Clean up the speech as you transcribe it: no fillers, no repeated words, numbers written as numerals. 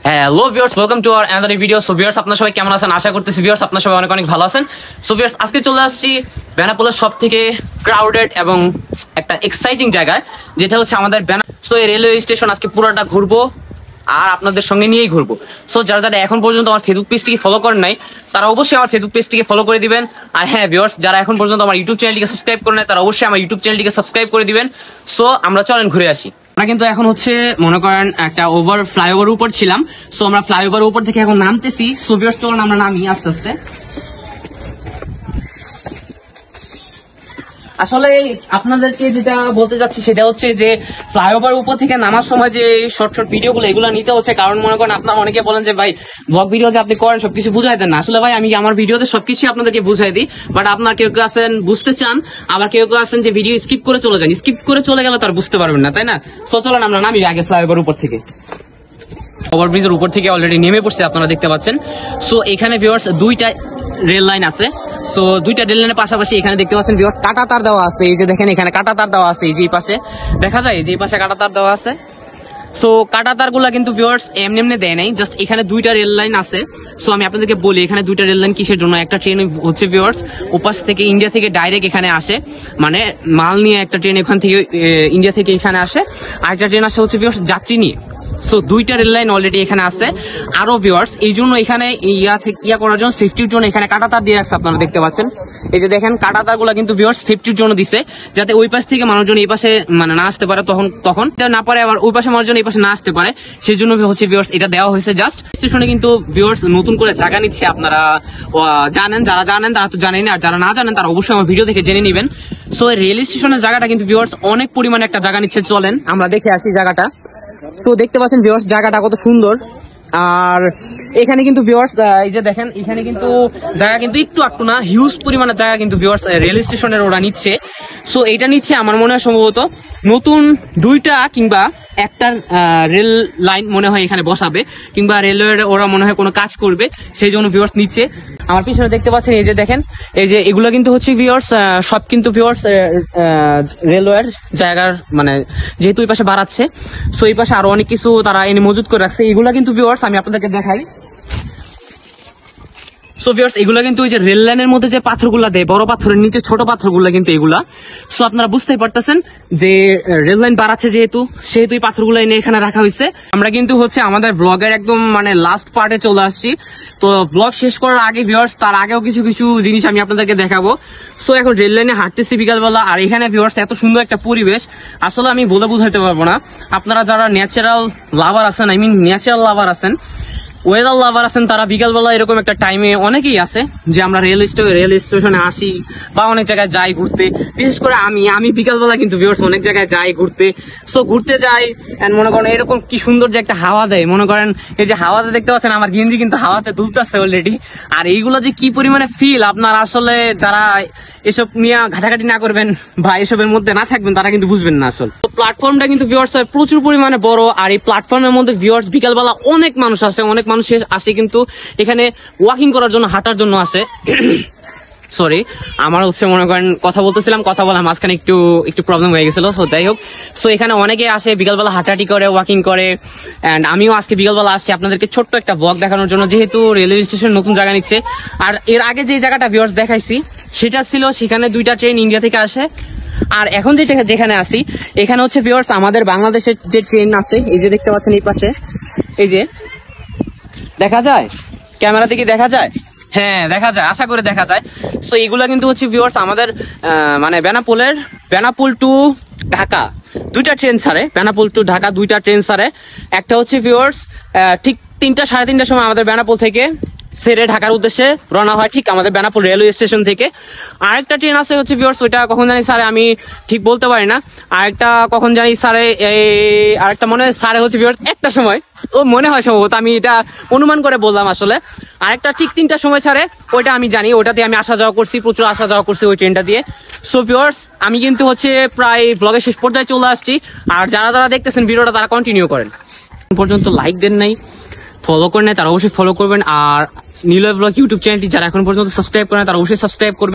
Hello viewers, welcome to our another video. So viewers, আপনারা সবাই কেমন আছেন? আশা করতেছি ভিউয়ার্স আপনারা সবাই অনেক অনেক ভালো আছেন। সো ভিউয়ার্স, আজকে চলে আসছি বেনাপোলের সবথেকে ক্রাউডেড এবং একটা এক্সাইটিং জায়গায়, যেটা হচ্ছে আমাদের সো এই রেলওয়ে স্টেশন আজকে পুরোটা ঘুরবো আর আপনাদের সঙ্গে নিয়েই ঘুরবো। সো যারা যারা এখন পর্যন্ত আমার ফেসবুক পেজটিকে ফলো করেন নাই, তারা অবশ্যই আমার ফেসবুক পেজটিকে ফলো করে দিবেন। আর হ্যাঁ ভিউয়ার্স, যারা এখন পর্যন্ত আমার ইউটিউব চ্যানেলটিকে সাবস্ক্রাইব করেন নাই, তারা অবশ্যই আমার ইউটিউব চ্যানেলটিকে সাবস্ক্রাইব করে দিবেন। সো আমরা চলেন ঘুরে আসি। আমরা কিন্তু এখন হচ্ছে মনে করেন একটা ফ্লাইওভার উপর ছিলাম। সো আমরা ফ্লাইওভার উপর থেকে এখন নামতেছি। সো ভিউয়ার্স, চলুন আমরা নামি আস্তে আস্তে। আসলে আপনাদেরকে যেটা বলতে যাচ্ছি সেটা হচ্ছে যে ফ্লাইওভার উপর থেকে নামার সময় যে শর্ট শর্ট ভিডিও গুলো এগুলো নিতে হচ্ছে, কারণ মনে করেন আপনারা অনেকে বলেন যে ভাই ব্লগ ভিডিও যে আপনি করেন সবকিছু বুঝাই দেন না। আসলে ভাই আমি আমার ভিডিওতে সবকিছু আপনাদেরকে বুঝাই দিই, বাট আপনার কেউ কেউ আছেন বুঝতে চান, আবার কেউ কেউ আছেন যে ভিডিও স্কিপ করে চলে যান। স্কিপ করে চলে গেলে তার বুঝতে পারবেন না, তাই না? সো চলেন আমরা নামি আগে ফ্লাইওভার উপর থেকে। ওভারব্রিজের উপর থেকে অলরেডি নেমে পড়ছে, আপনারা দেখতে পাচ্ছেন। সো এখানে ভিউয়ার্স দুইটা রেল লাইন আছে। সো দুইটা রেল লাইনের পাশাপাশি এখানে দেখতে পাচ্ছেন ভিউয়ার্স কাটা তার দেওয়া আছে। এই যে দেখেন এখানে কাটা তার দেওয়া আছে, এই যে এই পাশে দেখা যায়, যে এই পাশে কাটা তার দেওয়া আছে। সো কাটা তার গুলা কিন্তু ভিউয়ার্স এমনি এমনি দেয় নাই, জাস্ট এখানে দুইটা রেল লাইন আছে। সো আমি আপনাদেরকে বলি এখানে দুইটা রেল লাইন কিসের জন্য। একটা ট্রেন হচ্ছে ভিউয়ার্স ওপাশ থেকে ইন্ডিয়া থেকে ডাইরেক্ট এখানে আসে, মানে মাল নিয়ে একটা ট্রেন এখান থেকে ইন্ডিয়া থেকে এখানে আসে, আর একটা ট্রেন আসে হচ্ছে ভিউয়ার্স যাত্রী নিয়ে। সো দুইটা রেল লাইন অলরেডি এখানে আছে। আরো ভিউয়ার্স এই জন্য এখানে ইয়া করার জন্য সেফটির জন্য এখানে কাঁটাতার দিয়ে রাখছে, আপনারা দেখতে পাচ্ছেন। এই যে দেখেন কাঁটাতার গুলা কিন্তু ভিউয়ার্স সেফটির জন্য দিছে, যাতে ওই পাশ থেকে মানুষজন এই পাশে মানে না আসতে পারে, তখন না পারে, আবার ওই পাশে মানুষজন এই পাশে না আসতে পারে, সেই জন্য হচ্ছে ভিউয়ার্স এটা দেওয়া হয়েছে। জাস্ট স্টেশনে কিন্তু ভিউয়ার্স নতুন করে জায়গা নিচ্ছে, আপনারা জানেন, যারা জানেন তারা তো জানেন, আর যারা না জানেন তারা অবশ্যই আমার ভিডিও দেখে জেনে নেবেন। সো রেল স্টেশনের জায়গাটা কিন্তু ভিউয়ার্স অনেক পরিমাণে একটা জায়গা নিচ্ছে। চলেন আমরা দেখে আসি জায়গাটা। সো দেখতে পাচ্ছেন ভিউয়ার্স জায়গাটা কত সুন্দর। আর এখানে কিন্তু ভিউয়ার্স এই যে দেখেন এখানে কিন্তু জায়গা কিন্তু একটু না, হিউজ পরিমাণের জায়গা কিন্তু ভিউয়ার্স রেল স্টেশনের ওরা নিচ্ছে। সো এইটা নিচ্ছে আমার মনে হয় সম্ভবত নতুন দুইটা কিংবা একটা রেল লাইন মনে হয় এখানে বসাবে, কিংবা রেলওয়ের ওরা মনে হয় কোনো কাজ করবে, সেই জন্য ভিউয়ার্স নিচ্ছে। আমার পিছনে দেখতে পাচ্ছেন এই যে দেখেন, এই যে এগুলো কিন্তু হচ্ছে ভিউয়ার্স সব কিন্তু ভিউয়ার্স রেলওয়ের জায়গার, মানে যেহেতু এই পাশে বাড়াচ্ছে, সো এই পাশে আরো অনেক কিছু তারা এনে মজুত করে রাখছে। এগুলা কিন্তু ভিউয়ার্স আমি আপনাদেরকে দেখাই। সো ভিউয়ার্স এগুলা কিন্তু ওই যে রেল লাইনের মধ্যে যে পাথরগুলা দেয়, বড় পাথরের নিচে ছোট পাথরগুলা কিন্তু এগুলা। সো আপনারা বুঝতেই পারতেছেন যে রেল লাইন বাড়াচ্ছে যেহেতু এই পাথরগুলো এনে এখানে রাখা হয়েছে। আমরা কিন্তু হচ্ছে আমাদের ব্লগের একদম মানে লাস্ট পার্টে চলে আসছি। তো ব্লগ শেষ করার আগে ভিউয়ার্স তার আগেও কিছু কিছু জিনিস আমি আপনাদেরকে দেখাবো। সো এখন রেল লাইনে হাঁটতেছি বিকালবেলা, আর এখানে ভিউয়ার্স এত সুন্দর একটা পরিবেশ আসলে আমি বলে বুঝাইতে পারবো না। আপনারা যারা ন্যাচারাল লাভার আছেন, ন্যাচারাল লাভার আছেন, ওয়েদার লাভার আছেন, তারা বিকালবেলা এরকম একটা টাইমে অনেকেই আছে যে আমরা রেল স্টেশনে আসি বা অনেক জায়গায় যাই ঘুরতে। বিশেষ করে আমি বিকালবেলা কিন্তু ভিউয়ার্স অনেক জায়গায় যাই ঘুরতে। সো ঘুরতে যাই এন্ড মনে করেন এরকম কি সুন্দর যে একটা হাওয়া দেয়, মনে করেন এই যে হাওয়াতে দেখতে পাচ্ছেন আমার গেঞ্জি কিন্তু হাওয়াতে দুলতেছে অলরেডি। আর এইগুলো যে কি পরিমাণে ফিল, আপনার আসলে যারা এসব নিয়ে ঘাটাঘাটি না করবেন বা এসবের মধ্যে না থাকবেন তারা কিন্তু বুঝবেন না। আসলে প্ল্যাটফর্মটা কিন্তু ভিউয়ার্স প্রচুর পরিমাণে বড়, আর এই প্ল্যাটফর্মের মধ্যে ভিউয়ার্স বিকালবেলা অনেক মানুষ আসে কিন্তু এখানে ওয়াকিং করার জন্য, হাঁটার জন্য আসে। সরি, আমার হচ্ছে মনে করেন কথা বলতেছিলাম, কথা বলা মাঝখানে একটু প্রবলেম হয়ে গেছিল। সো যাই হোক, সো এখানে অনেকে আসে বিকালবেলা হাঁটাহাঁটি করে, ওয়াকিং করে। এন্ড আমিও আজকে বিকালবেলা আসছি আপনাদেরকে ছোট্ট একটা ব্লগ দেখানোর জন্য, যেহেতু রেলওয়ে স্টেশন নতুন জায়গা নিচ্ছে। আর এর আগে যে জায়গাটা ভিউয়ার্স দেখাইছি সেটা ছিল সেখানে দুইটা ট্রেন ইন্ডিয়া থেকে আসে, আর এখন যেখানে আসি এখানে হচ্ছে ভিউয়ার্স আমাদের বাংলাদেশের যে ট্রেন আছে। এই যে দেখতে পাচ্ছেন এই পাশে, এই যে দেখা যায়, ক্যামেরা থেকে দেখা যায়, হ্যাঁ দেখা যায়, আশা করে দেখা যায়। সো এগুলা কিন্তু হচ্ছে ভিউয়ার্স আমাদের মানে বেনাপোল টু ঢাকা দুইটা ট্রেন ছাড়ে, বেনাপোল টু ঢাকা দুইটা ট্রেন ছাড়ে। একটা হচ্ছে ভিউয়ার্স ঠিক 3টা সাড়ে 3টার সময় আমাদের বেনাপোল থেকে ছেড়ে ঢাকার উদ্দেশ্যে রওনা হয়, ঠিক আমাদের বেনাপোল রেলওয়ে স্টেশন থেকে। আরেকটা ট্রেন আছে হচ্ছে ভিউয়ার্স, ওইটা কখন জানি স্যারে আমি ঠিক বলতে পারি না। আরেকটা কখন জানি স্যারে আরেকটা মনে হয় স্যারে হচ্ছে ভিউয়ার্স একটা সময়, ও মনে হয় সম্ভবত, আমি এটা অনুমান করে বললাম আসলে। আরেকটা ঠিক 3টার সময় ছাড়ে, ওইটা আমি জানি, ওটাতে আমি আসা যাওয়া করছি, প্রচুর আসা যাওয়া করছি ওই ট্রেনটা দিয়ে। সো ভিউয়ার্স আমি কিন্তু হচ্ছে প্রায় ব্লগের শেষ পর্যায়ে চলে আসছি, আর যারা দেখতেছেন ভিডিওটা তারা কন্টিনিউ করেন। পর্যন্ত লাইক দেন নাই, ফলো করেন নাই, তারা অবশ্যই ফলো করবেন। আর নীলয় ব্লগ ইউটিউব চ্যানেলটি যারা এখন পর্যন্ত সাবস্ক্রাইব করেন তারা অবশ্যই সাবস্ক্রাইব করবেন।